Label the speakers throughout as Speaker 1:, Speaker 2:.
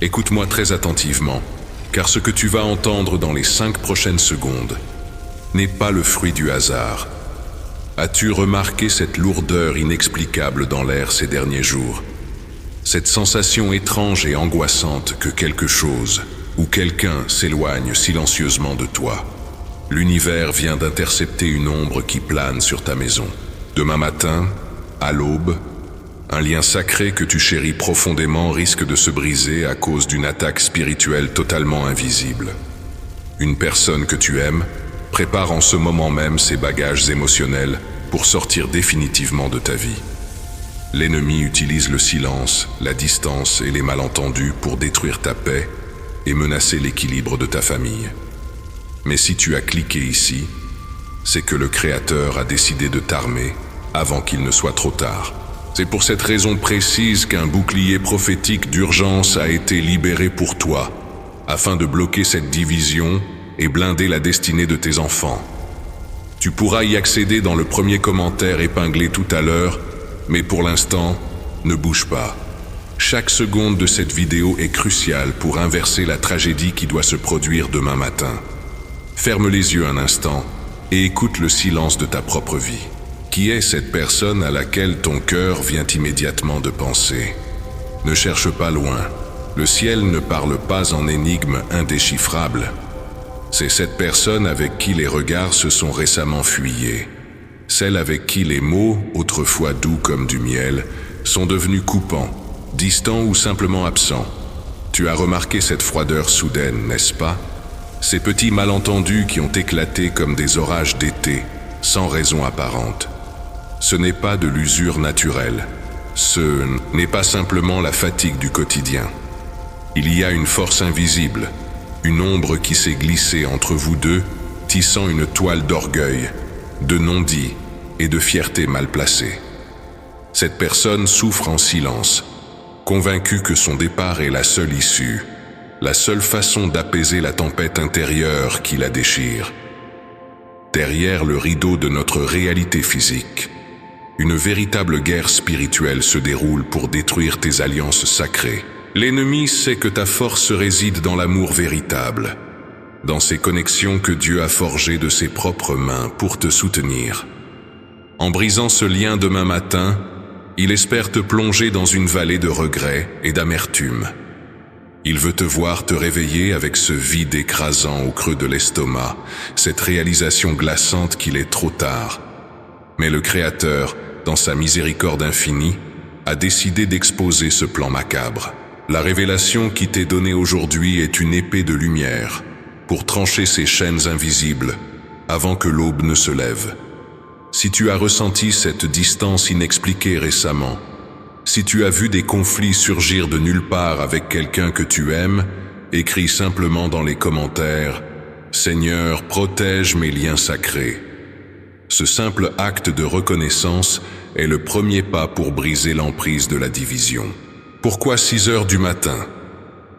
Speaker 1: Écoute-moi très attentivement, car ce que tu vas entendre dans les 5 prochaines secondes n'est pas le fruit du hasard. As-tu remarqué cette lourdeur inexplicable dans l'air ces derniers jours? Cette sensation étrange et angoissante que quelque chose ou quelqu'un s'éloigne silencieusement de toi. L'univers vient d'intercepter une ombre qui plane sur ta maison. Demain matin, à l'aube, un lien sacré que tu chéris profondément risque de se briser à cause d'une attaque spirituelle totalement invisible. Une personne que tu aimes prépare en ce moment même ses bagages émotionnels pour sortir définitivement de ta vie. L'ennemi utilise le silence, la distance et les malentendus pour détruire ta paix et menacer l'équilibre de ta famille. Mais si tu as cliqué ici, c'est que le Créateur a décidé de t'armer avant qu'il ne soit trop tard. C'est pour cette raison précise qu'un bouclier prophétique d'urgence a été libéré pour toi, afin de bloquer cette division et blinder la destinée de tes enfants. Tu pourras y accéder dans le premier commentaire épinglé tout à l'heure, mais pour l'instant, ne bouge pas. Chaque seconde de cette vidéo est cruciale pour inverser la tragédie qui doit se produire demain matin. Ferme les yeux un instant et écoute le silence de ta propre vie. Qui est cette personne à laquelle ton cœur vient immédiatement de penser? Ne cherche pas loin. Le ciel ne parle pas en énigmes indéchiffrables. C'est cette personne avec qui les regards se sont récemment fuyés. Celle avec qui les mots, autrefois doux comme du miel, sont devenus coupants, distants ou simplement absents. Tu as remarqué cette froideur soudaine, n'est-ce pas? Ces petits malentendus qui ont éclaté comme des orages d'été, sans raison apparente. Ce n'est pas de l'usure naturelle. Ce n'est pas simplement la fatigue du quotidien. Il y a une force invisible, une ombre qui s'est glissée entre vous deux, tissant une toile d'orgueil, de non-dits et de fierté mal placée. Cette personne souffre en silence, convaincue que son départ est la seule issue, la seule façon d'apaiser la tempête intérieure qui la déchire. Derrière le rideau de notre réalité physique, une véritable guerre spirituelle se déroule pour détruire tes alliances sacrées. L'ennemi sait que ta force réside dans l'amour véritable, dans ces connexions que Dieu a forgées de ses propres mains pour te soutenir. En brisant ce lien demain matin, il espère te plonger dans une vallée de regrets et d'amertume. Il veut te voir te réveiller avec ce vide écrasant au creux de l'estomac, cette réalisation glaçante qu'il est trop tard. Mais le Créateur, dans sa miséricorde infinie, a décidé d'exposer ce plan macabre. La révélation qui t'est donnée aujourd'hui est une épée de lumière pour trancher ces chaînes invisibles avant que l'aube ne se lève. Si tu as ressenti cette distance inexpliquée récemment, si tu as vu des conflits surgir de nulle part avec quelqu'un que tu aimes, écris simplement dans les commentaires « Seigneur, protège mes liens sacrés ». Ce simple acte de reconnaissance est le premier pas pour briser l'emprise de la division. Pourquoi 6 heures du matin?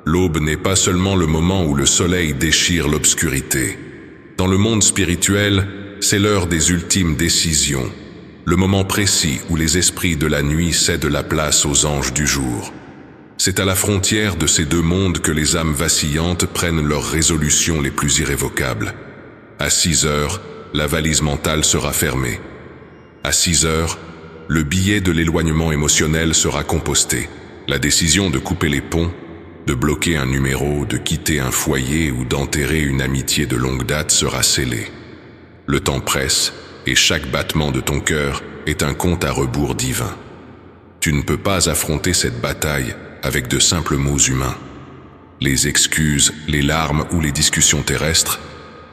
Speaker 1: L'aube n'est pas seulement le moment où le soleil déchire l'obscurité. Dans le monde spirituel, c'est l'heure des ultimes décisions, le moment précis où les esprits de la nuit cèdent la place aux anges du jour. C'est à la frontière de ces deux mondes que les âmes vacillantes prennent leurs résolutions les plus irrévocables. À 6 heures, la valise mentale sera fermée. À 6 heures, le billet de l'éloignement émotionnel sera composté. La décision de couper les ponts, de bloquer un numéro, de quitter un foyer ou d'enterrer une amitié de longue date sera scellée. Le temps presse et chaque battement de ton cœur est un compte à rebours divin. Tu ne peux pas affronter cette bataille avec de simples mots humains. Les excuses, les larmes ou les discussions terrestres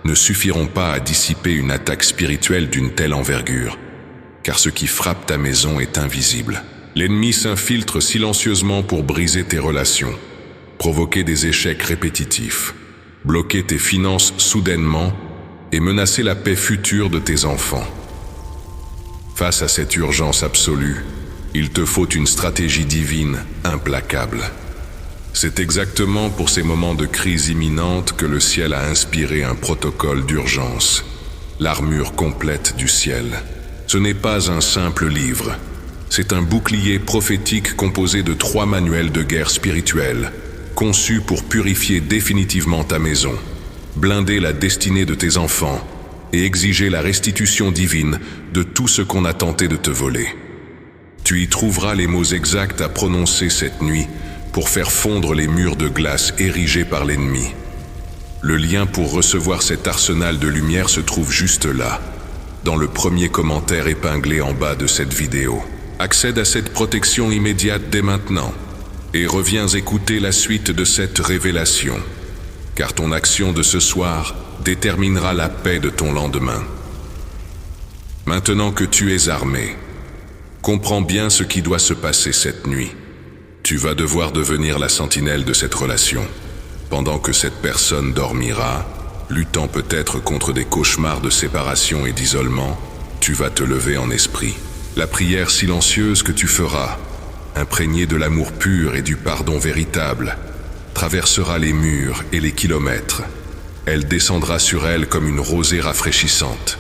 Speaker 1: ne suffiront pas à dissiper une attaque spirituelle d'une telle envergure, car ce qui frappe ta maison est invisible. L'ennemi s'infiltre silencieusement pour briser tes relations, provoquer des échecs répétitifs, bloquer tes finances soudainement et menacer la paix future de tes enfants. Face à cette urgence absolue, il te faut une stratégie divine implacable. C'est exactement pour ces moments de crise imminente que le ciel a inspiré un protocole d'urgence, l'armure complète du ciel. Ce n'est pas un simple livre. C'est un bouclier prophétique composé de 3 manuels de guerre spirituelle, conçu pour purifier définitivement ta maison, blinder la destinée de tes enfants et exiger la restitution divine de tout ce qu'on a tenté de te voler. Tu y trouveras les mots exacts à prononcer cette nuit pour faire fondre les murs de glace érigés par l'ennemi. Le lien pour recevoir cet arsenal de lumière se trouve juste là, dans le premier commentaire épinglé en bas de cette vidéo. Accède à cette protection immédiate dès maintenant et reviens écouter la suite de cette révélation, car ton action de ce soir déterminera la paix de ton lendemain. Maintenant que tu es armé, comprends bien ce qui doit se passer cette nuit. Tu vas devoir devenir la sentinelle de cette relation. Pendant que cette personne dormira, luttant peut-être contre des cauchemars de séparation et d'isolement, tu vas te lever en esprit. La prière silencieuse que tu feras, imprégnée de l'amour pur et du pardon véritable, traversera les murs et les kilomètres. Elle descendra sur elle comme une rosée rafraîchissante.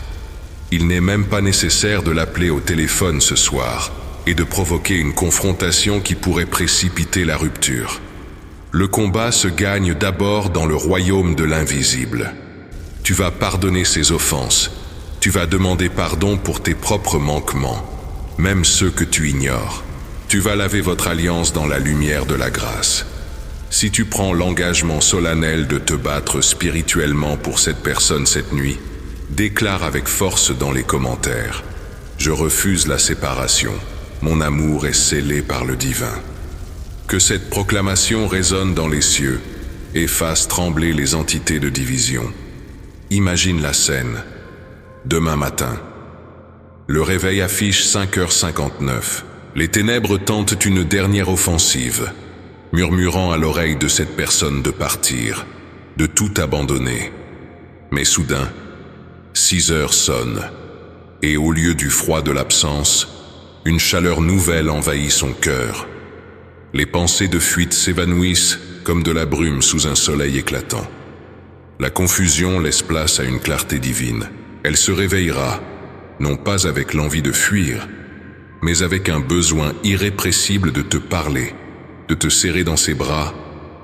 Speaker 1: Il n'est même pas nécessaire de l'appeler au téléphone ce soir et de provoquer une confrontation qui pourrait précipiter la rupture. Le combat se gagne d'abord dans le royaume de l'invisible. Tu vas pardonner ses offenses. Tu vas demander pardon pour tes propres manquements, même ceux que tu ignores. Tu vas laver votre alliance dans la lumière de la grâce. Si tu prends l'engagement solennel de te battre spirituellement pour cette personne cette nuit, déclare avec force dans les commentaires « Je refuse la séparation. Mon amour est scellé par le divin. » Que cette proclamation résonne dans les cieux et fasse trembler les entités de division. Imagine la scène. Demain matin. Le réveil affiche 5h59. Les ténèbres tentent une dernière offensive, murmurant à l'oreille de cette personne de partir, de tout abandonner. Mais soudain, 6h sonne, et au lieu du froid de l'absence, une chaleur nouvelle envahit son cœur. Les pensées de fuite s'évanouissent comme de la brume sous un soleil éclatant. La confusion laisse place à une clarté divine. Elle se réveillera, non pas avec l'envie de fuir, mais avec un besoin irrépressible de te parler, de te serrer dans ses bras,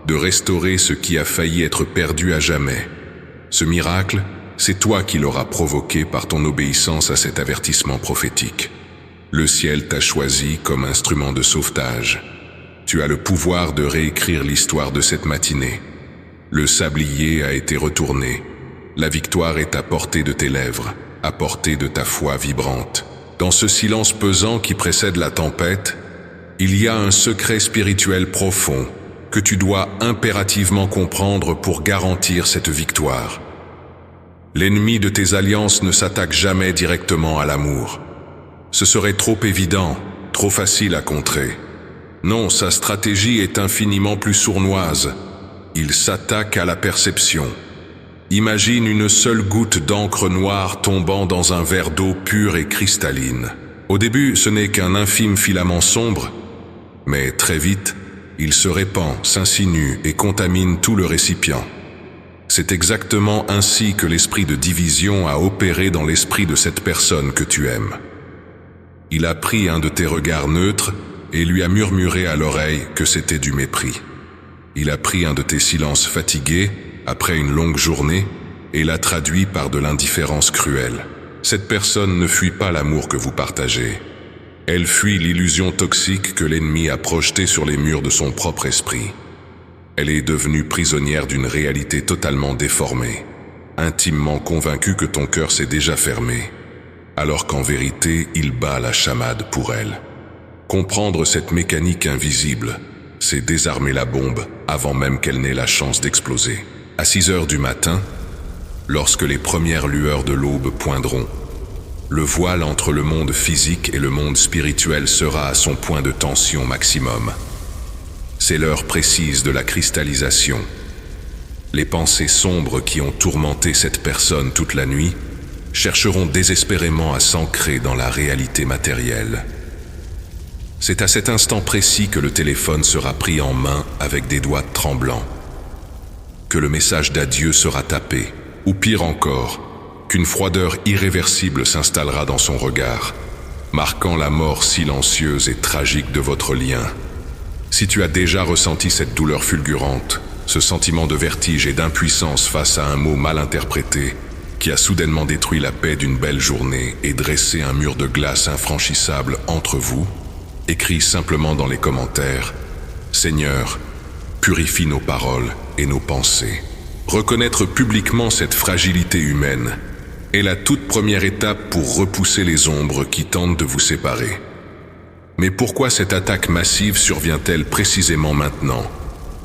Speaker 1: de restaurer ce qui a failli être perdu à jamais. Ce miracle, c'est toi qui l'auras provoqué par ton obéissance à cet avertissement prophétique. Le ciel t'a choisi comme instrument de sauvetage. Tu as le pouvoir de réécrire l'histoire de cette matinée. Le sablier a été retourné. La victoire est à portée de tes lèvres, à portée de ta foi vibrante. Dans ce silence pesant qui précède la tempête, il y a un secret spirituel profond que tu dois impérativement comprendre pour garantir cette victoire. L'ennemi de tes alliances ne s'attaque jamais directement à l'amour. Ce serait trop évident, trop facile à contrer. Non, sa stratégie est infiniment plus sournoise. Il s'attaque à la perception. Imagine une seule goutte d'encre noire tombant dans un verre d'eau pure et cristalline. Au début, ce n'est qu'un infime filament sombre, mais très vite, il se répand, s'insinue et contamine tout le récipient. C'est exactement ainsi que l'esprit de division a opéré dans l'esprit de cette personne que tu aimes. Il a pris un de tes regards neutres et lui a murmuré à l'oreille que c'était du mépris. Il a pris un de tes silences fatigués après une longue journée et l'a traduit par de l'indifférence cruelle. Cette personne ne fuit pas l'amour que vous partagez. Elle fuit l'illusion toxique que l'ennemi a projetée sur les murs de son propre esprit. Elle est devenue prisonnière d'une réalité totalement déformée, intimement convaincue que ton cœur s'est déjà fermé, alors qu'en vérité, il bat la chamade pour elle. Comprendre cette mécanique invisible, c'est désarmer la bombe avant même qu'elle n'ait la chance d'exploser. À 6h du matin, lorsque les premières lueurs de l'aube poindront, le voile entre le monde physique et le monde spirituel sera à son point de tension maximum. C'est l'heure précise de la cristallisation. Les pensées sombres qui ont tourmenté cette personne toute la nuit chercheront désespérément à s'ancrer dans la réalité matérielle. C'est à cet instant précis que le téléphone sera pris en main avec des doigts tremblants, que le message d'adieu sera tapé, ou pire encore, qu'une froideur irréversible s'installera dans son regard, marquant la mort silencieuse et tragique de votre lien. Si tu as déjà ressenti cette douleur fulgurante, ce sentiment de vertige et d'impuissance face à un mot mal interprété, qui a soudainement détruit la paix d'une belle journée et dressé un mur de glace infranchissable entre vous, écris simplement dans les commentaires « Seigneur, purifie nos paroles et nos pensées ». Reconnaître publiquement cette fragilité humaine est la toute première étape pour repousser les ombres qui tentent de vous séparer. Mais pourquoi cette attaque massive survient-elle précisément maintenant,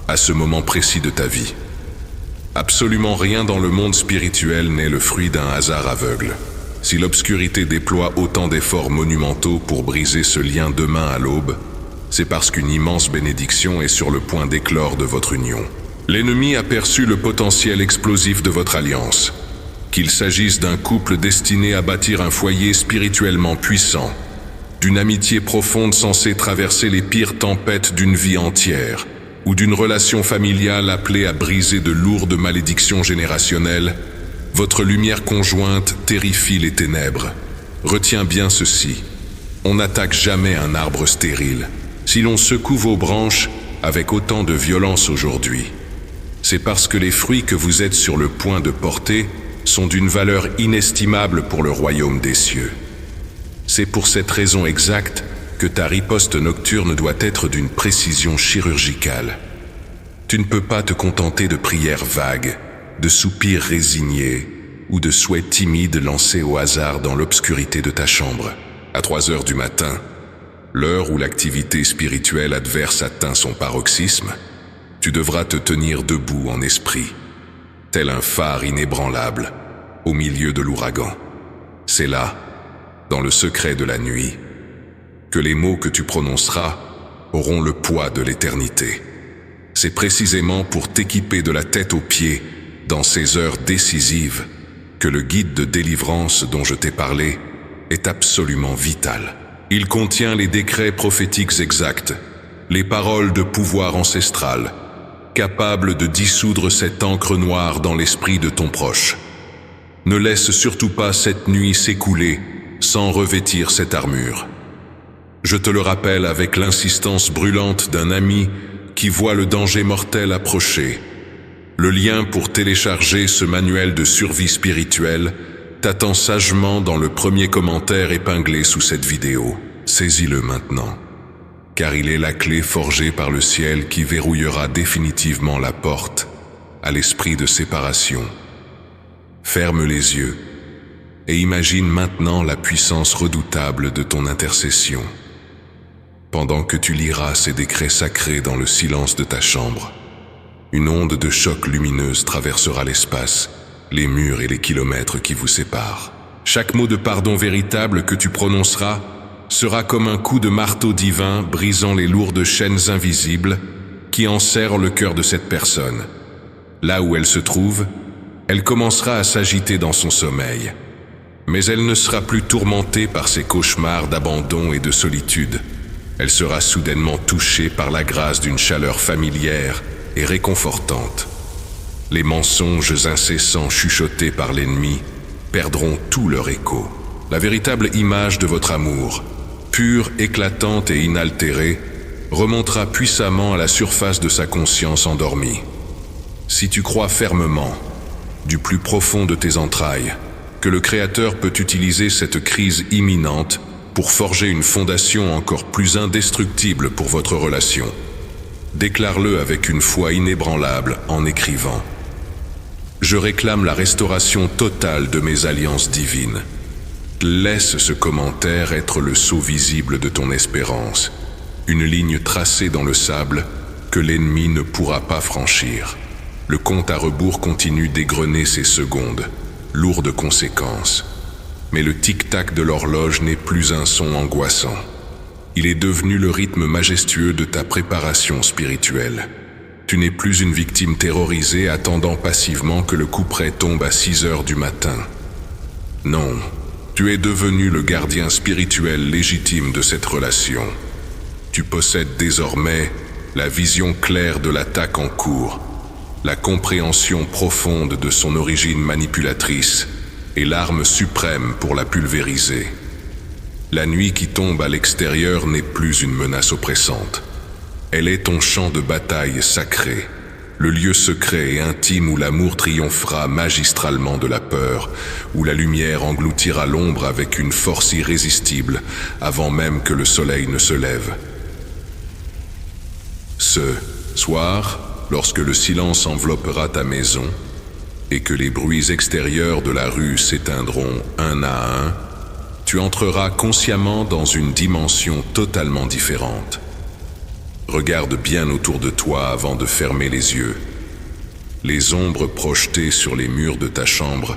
Speaker 1: à ce moment précis de ta vie? Absolument rien dans le monde spirituel n'est le fruit d'un hasard aveugle. Si l'obscurité déploie autant d'efforts monumentaux pour briser ce lien demain à l'aube, c'est parce qu'une immense bénédiction est sur le point d'éclore de votre union. L'ennemi a perçu le potentiel explosif de votre alliance, qu'il s'agisse d'un couple destiné à bâtir un foyer spirituellement puissant, d'une amitié profonde censée traverser les pires tempêtes d'une vie entière, ou d'une relation familiale appelée à briser de lourdes malédictions générationnelles, votre lumière conjointe terrifie les ténèbres. Retiens bien ceci, on n'attaque jamais un arbre stérile. Si l'on secoue vos branches avec autant de violence aujourd'hui, c'est parce que les fruits que vous êtes sur le point de porter sont d'une valeur inestimable pour le royaume des cieux. C'est pour cette raison exacte que ta riposte nocturne doit être d'une précision chirurgicale. Tu ne peux pas te contenter de prières vagues, de soupirs résignés ou de souhaits timides lancés au hasard dans l'obscurité de ta chambre. À 3 heures du matin, l'heure où l'activité spirituelle adverse atteint son paroxysme, tu devras te tenir debout en esprit, tel un phare inébranlable au milieu de l'ouragan. C'est là, dans le secret de la nuit, que les mots que tu prononceras auront le poids de l'éternité. C'est précisément pour t'équiper de la tête aux pieds dans ces heures décisives que le guide de délivrance dont je t'ai parlé est absolument vital. Il contient les décrets prophétiques exacts, les paroles de pouvoir ancestral, capables de dissoudre cette encre noire dans l'esprit de ton proche. Ne laisse surtout pas cette nuit s'écouler sans revêtir cette armure. Je te le rappelle avec l'insistance brûlante d'un ami qui voit le danger mortel approcher. Le lien pour télécharger ce manuel de survie spirituelle t'attend sagement dans le premier commentaire épinglé sous cette vidéo. Saisis-le maintenant, car il est la clé forgée par le ciel qui verrouillera définitivement la porte à l'esprit de séparation. Ferme les yeux et imagine maintenant la puissance redoutable de ton intercession. Pendant que tu liras ces décrets sacrés dans le silence de ta chambre, une onde de choc lumineuse traversera l'espace, les murs et les kilomètres qui vous séparent. Chaque mot de pardon véritable que tu prononceras sera comme un coup de marteau divin brisant les lourdes chaînes invisibles qui enserrent le cœur de cette personne. Là où elle se trouve, elle commencera à s'agiter dans son sommeil. Mais elle ne sera plus tourmentée par ses cauchemars d'abandon et de solitude. Elle sera soudainement touchée par la grâce d'une chaleur familière et réconfortante. Les mensonges incessants chuchotés par l'ennemi perdront tout leur écho. La véritable image de votre amour, pure, éclatante et inaltérée, remontera puissamment à la surface de sa conscience endormie. Si tu crois fermement, du plus profond de tes entrailles, que le Créateur peut utiliser cette crise imminente pour forger une fondation encore plus indestructible pour votre relation, déclare-le avec une foi inébranlable en écrivant « Je réclame la restauration totale de mes alliances divines ». Laisse ce commentaire être le sceau visible de ton espérance, une ligne tracée dans le sable que l'ennemi ne pourra pas franchir. Le compte à rebours continue d'égrener ses secondes, lourd de conséquences. Mais le tic-tac de l'horloge n'est plus un son angoissant. Il est devenu le rythme majestueux de ta préparation spirituelle. Tu n'es plus une victime terrorisée attendant passivement que le couperet tombe à 6 heures du matin. Non, tu es devenu le gardien spirituel légitime de cette relation. Tu possèdes désormais la vision claire de l'attaque en cours, la compréhension profonde de son origine manipulatrice et l'arme suprême pour la pulvériser. La nuit qui tombe à l'extérieur n'est plus une menace oppressante. Elle est ton champ de bataille sacré, le lieu secret et intime où l'amour triomphera magistralement de la peur, où la lumière engloutira l'ombre avec une force irrésistible avant même que le soleil ne se lève. Ce soir, lorsque le silence enveloppera ta maison et que les bruits extérieurs de la rue s'éteindront un à un, tu entreras consciemment dans une dimension totalement différente. Regarde bien autour de toi avant de fermer les yeux. Les ombres projetées sur les murs de ta chambre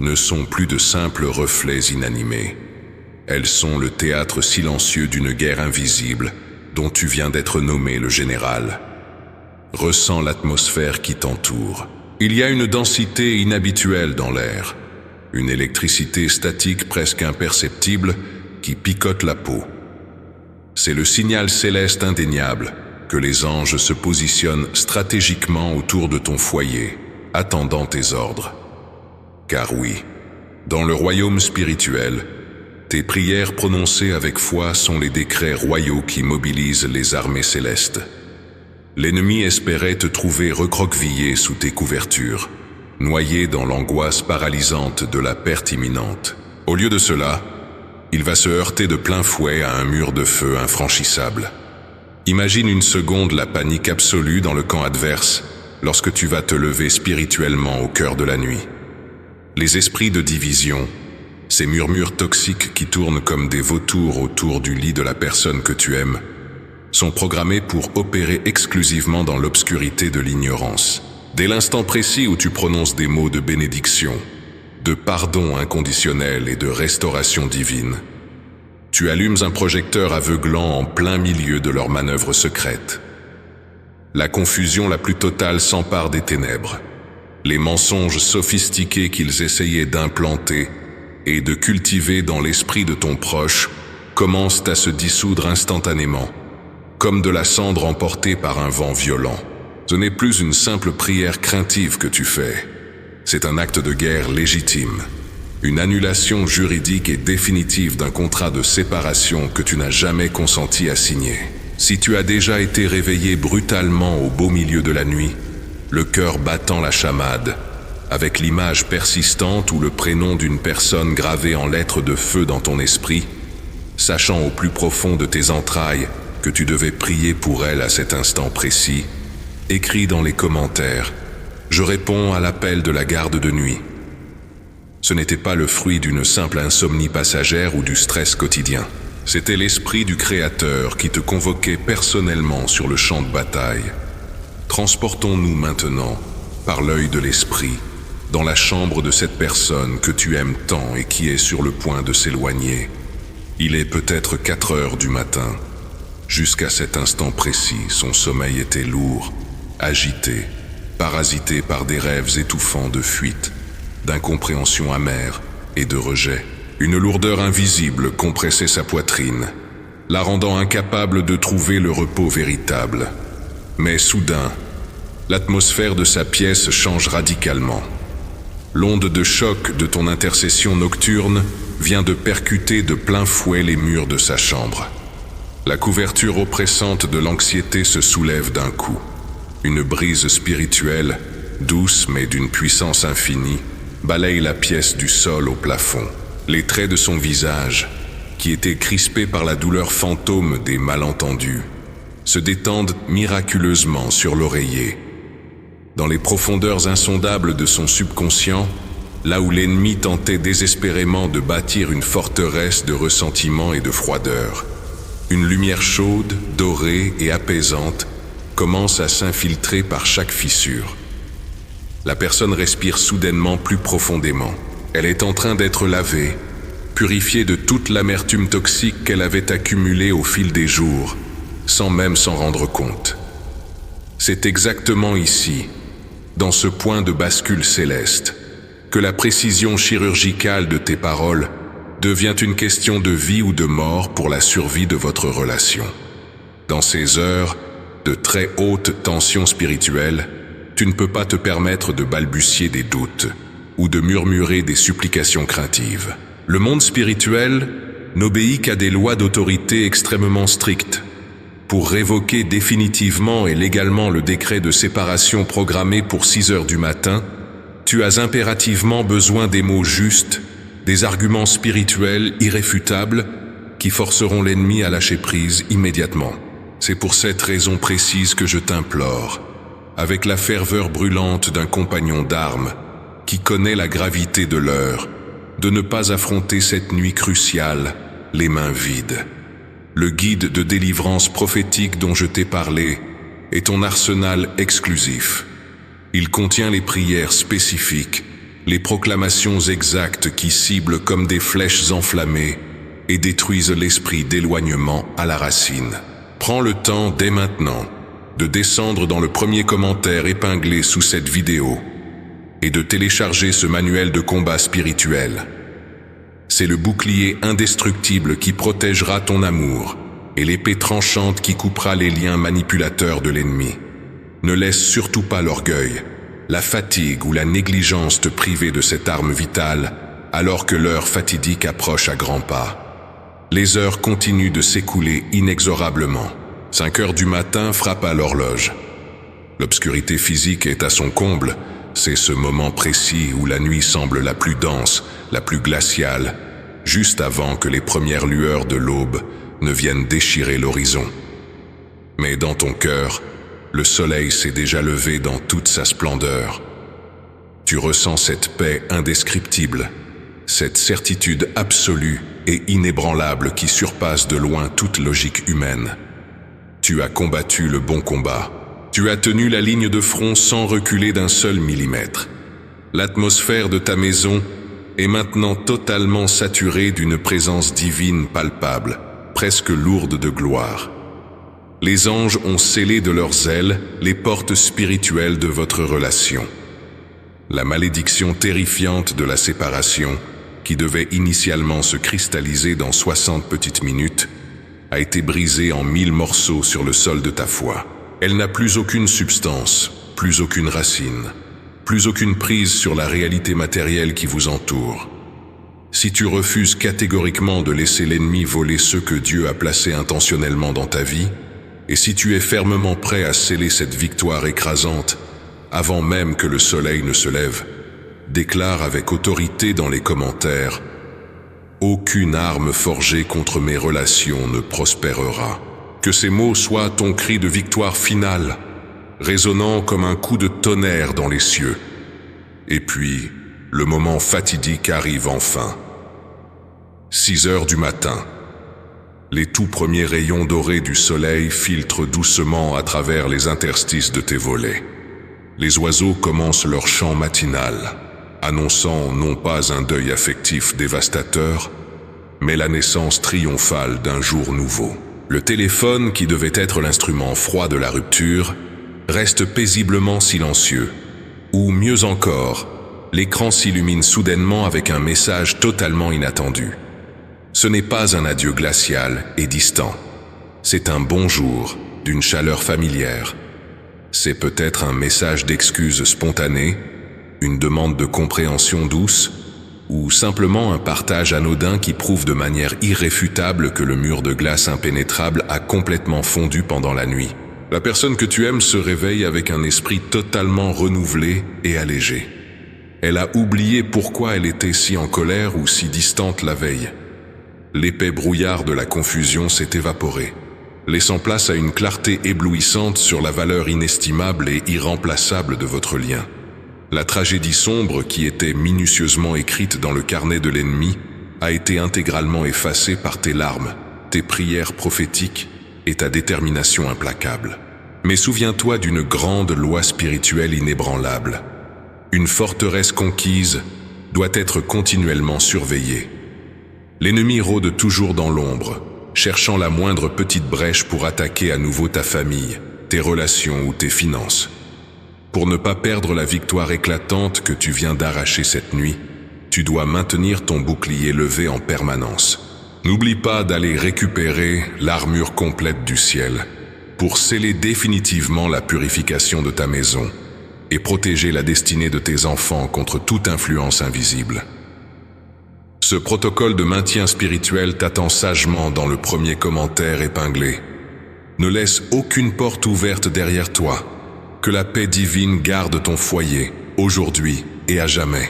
Speaker 1: ne sont plus de simples reflets inanimés. Elles sont le théâtre silencieux d'une guerre invisible dont tu viens d'être nommé le général. Ressens l'atmosphère qui t'entoure. Il y a une densité inhabituelle dans l'air, une électricité statique presque imperceptible qui picote la peau. C'est le signal céleste indéniable que les anges se positionnent stratégiquement autour de ton foyer, attendant tes ordres. Car oui, dans le royaume spirituel, tes prières prononcées avec foi sont les décrets royaux qui mobilisent les armées célestes. L'ennemi espérait te trouver recroquevillé sous tes couvertures, noyé dans l'angoisse paralysante de la perte imminente. Au lieu de cela, il va se heurter de plein fouet à un mur de feu infranchissable. Imagine une seconde la panique absolue dans le camp adverse lorsque tu vas te lever spirituellement au cœur de la nuit. Les esprits de division, ces murmures toxiques qui tournent comme des vautours autour du lit de la personne que tu aimes, sont programmés pour opérer exclusivement dans l'obscurité de l'ignorance. Dès l'instant précis où tu prononces des mots de bénédiction, de pardon inconditionnel et de restauration divine, tu allumes un projecteur aveuglant en plein milieu de leurs manœuvres secrètes. La confusion la plus totale s'empare des ténèbres. Les mensonges sophistiqués qu'ils essayaient d'implanter et de cultiver dans l'esprit de ton proche commencent à se dissoudre instantanément, comme de la cendre emportée par un vent violent. Ce n'est plus une simple prière craintive que tu fais. C'est un acte de guerre légitime, une annulation juridique et définitive d'un contrat de séparation que tu n'as jamais consenti à signer. Si tu as déjà été réveillé brutalement au beau milieu de la nuit, le cœur battant la chamade, avec l'image persistante ou le prénom d'une personne gravée en lettres de feu dans ton esprit, sachant au plus profond de tes entrailles que tu devais prier pour elle à cet instant précis, écris dans les commentaires « Je réponds à l'appel de la garde de nuit ». Ce n'était pas le fruit d'une simple insomnie passagère ou du stress quotidien. C'était l'esprit du Créateur qui te convoquait personnellement sur le champ de bataille. Transportons-nous maintenant, par l'œil de l'esprit, dans la chambre de cette personne que tu aimes tant et qui est sur le point de s'éloigner. Il est peut-être 4 heures du matin. Jusqu'à cet instant précis, son sommeil était lourd, agité, parasité par des rêves étouffants de fuite, d'incompréhension amère et de rejet. Une lourdeur invisible compressait sa poitrine, la rendant incapable de trouver le repos véritable. Mais soudain, l'atmosphère de sa pièce change radicalement. L'onde de choc de ton intercession nocturne vient de percuter de plein fouet les murs de sa chambre. La couverture oppressante de l'anxiété se soulève d'un coup. Une brise spirituelle, douce mais d'une puissance infinie, balaye la pièce du sol au plafond. Les traits de son visage, qui étaient crispés par la douleur fantôme des malentendus, se détendent miraculeusement sur l'oreiller. Dans les profondeurs insondables de son subconscient, là où l'ennemi tentait désespérément de bâtir une forteresse de ressentiment et de froideur, une lumière chaude, dorée et apaisante commence à s'infiltrer par chaque fissure. La personne respire soudainement plus profondément. Elle est en train d'être lavée, purifiée de toute l'amertume toxique qu'elle avait accumulée au fil des jours, sans même s'en rendre compte. C'est exactement ici, dans ce point de bascule céleste, que la précision chirurgicale de tes paroles devient une question de vie ou de mort pour la survie de votre relation. Dans ces heures de très haute tension spirituelle, tu ne peux pas te permettre de balbutier des doutes ou de murmurer des supplications craintives. Le monde spirituel n'obéit qu'à des lois d'autorité extrêmement strictes. Pour révoquer définitivement et légalement le décret de séparation programmé pour 6 heures du matin, tu as impérativement besoin des mots justes, des arguments spirituels irréfutables qui forceront l'ennemi à lâcher prise immédiatement. C'est pour cette raison précise que je t'implore, avec la ferveur brûlante d'un compagnon d'armes qui connaît la gravité de l'heure, de ne pas affronter cette nuit cruciale les mains vides. Le guide de délivrance prophétique dont je t'ai parlé est ton arsenal exclusif. Il contient les prières spécifiques, les proclamations exactes qui ciblent comme des flèches enflammées et détruisent l'esprit d'éloignement à la racine. Prends le temps dès maintenant de descendre dans le premier commentaire épinglé sous cette vidéo et de télécharger ce manuel de combat spirituel. C'est le bouclier indestructible qui protégera ton amour et l'épée tranchante qui coupera les liens manipulateurs de l'ennemi. Ne laisse surtout pas l'orgueil, la fatigue ou la négligence te priver de cette arme vitale alors que l'heure fatidique approche à grands pas. Les heures continuent de s'écouler inexorablement. 5 heures du matin frappe à l'horloge. L'obscurité physique est à son comble. C'est ce moment précis où la nuit semble la plus dense, la plus glaciale, juste avant que les premières lueurs de l'aube ne viennent déchirer l'horizon. Mais dans ton cœur, le soleil s'est déjà levé dans toute sa splendeur. Tu ressens cette paix indescriptible, cette certitude absolue et inébranlable qui surpasse de loin toute logique humaine. Tu as combattu le bon combat. Tu as tenu la ligne de front sans reculer d'un seul millimètre. L'atmosphère de ta maison est maintenant totalement saturée d'une présence divine palpable, presque lourde de gloire. Les anges ont scellé de leurs ailes les portes spirituelles de votre relation. La malédiction terrifiante de la séparation, qui devait initialement se cristalliser dans 60 petites minutes, a été brisée en 1000 morceaux sur le sol de ta foi. Elle n'a plus aucune substance, plus aucune racine, plus aucune prise sur la réalité matérielle qui vous entoure. Si tu refuses catégoriquement de laisser l'ennemi voler ceux que Dieu a placés intentionnellement dans ta vie, et si tu es fermement prêt à sceller cette victoire écrasante, avant même que le soleil ne se lève, déclare avec autorité dans les commentaires « Aucune arme forgée contre mes relations ne prospérera ». Que ces mots soient ton cri de victoire finale, résonnant comme un coup de tonnerre dans les cieux. Et puis, le moment fatidique arrive enfin. 6 heures du matin. Les tout premiers rayons dorés du soleil filtrent doucement à travers les interstices de tes volets. Les oiseaux commencent leur chant matinal, annonçant non pas un deuil affectif dévastateur, mais la naissance triomphale d'un jour nouveau. Le téléphone, qui devait être l'instrument froid de la rupture, reste paisiblement silencieux. Ou mieux encore, l'écran s'illumine soudainement avec un message totalement inattendu. Ce n'est pas un adieu glacial et distant. C'est un bonjour, d'une chaleur familière. C'est peut-être un message d'excuse spontané, une demande de compréhension douce, ou simplement un partage anodin qui prouve de manière irréfutable que le mur de glace impénétrable a complètement fondu pendant la nuit. La personne que tu aimes se réveille avec un esprit totalement renouvelé et allégé. Elle a oublié pourquoi elle était si en colère ou si distante la veille. L'épais brouillard de la confusion s'est évaporé, laissant place à une clarté éblouissante sur la valeur inestimable et irremplaçable de votre lien. La tragédie sombre qui était minutieusement écrite dans le carnet de l'ennemi a été intégralement effacée par tes larmes, tes prières prophétiques et ta détermination implacable. Mais souviens-toi d'une grande loi spirituelle inébranlable. Une forteresse conquise doit être continuellement surveillée. L'ennemi rôde toujours dans l'ombre, cherchant la moindre petite brèche pour attaquer à nouveau ta famille, tes relations ou tes finances. Pour ne pas perdre la victoire éclatante que tu viens d'arracher cette nuit, tu dois maintenir ton bouclier levé en permanence. N'oublie pas d'aller récupérer l'armure complète du ciel pour sceller définitivement la purification de ta maison et protéger la destinée de tes enfants contre toute influence invisible. Ce protocole de maintien spirituel t'attend sagement dans le premier commentaire épinglé. Ne laisse aucune porte ouverte derrière toi. Que la paix divine garde ton foyer, aujourd'hui et à jamais.